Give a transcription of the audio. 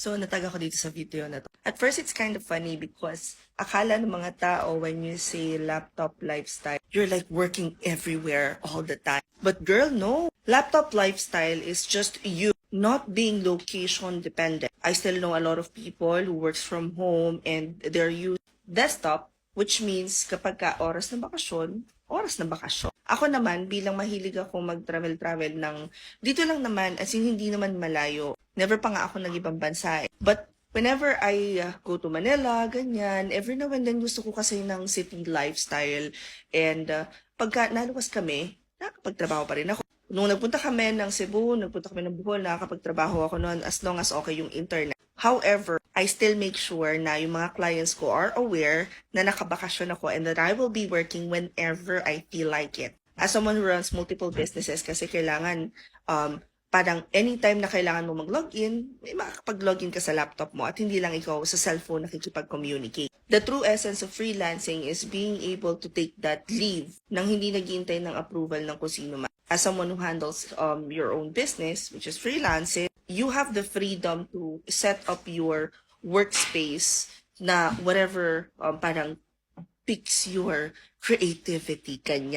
So, natag ako dito sa video na to. At first, it's kind of funny because akala ng mga tao when you say laptop lifestyle, you're like working everywhere all the time. But girl, no. Laptop lifestyle is just you not being location dependent. I still know a lot of people who works from home and they're using desktop, which means kapag ka oras ng bakasyon, oras ng bakasyon. Ako naman, bilang mahilig ako mag-travel-travel ng dito lang naman, as in hindi naman malayo. Never pa nga ako nag-ibang bansa eh. But whenever I go to Manila, ganyan, every now and then gusto ko kasi ng city lifestyle. And pagka naluwas kami, nakakapagtrabaho pa rin ako. Nung nagpunta kami ng Cebu, nagpunta kami ng Bohol, nakakapagtrabaho ako noon as long as okay yung internet. However, I still make sure na yung mga clients ko are aware na nakabakasyon ako and that I will be working whenever I feel like it. As someone who runs multiple businesses, kasi kailangan parang anytime na kailangan mo mag-login, may makakapag-login ka sa laptop mo at hindi lang ikaw sa cellphone nakikipag-communicate. The true essence of freelancing is being able to take that leave nang hindi naghihintay ng approval ng kung sino man. As someone who handles your own business, which is freelancing, you have the freedom to set up your workspace na whatever parang piques your creativity, kanya.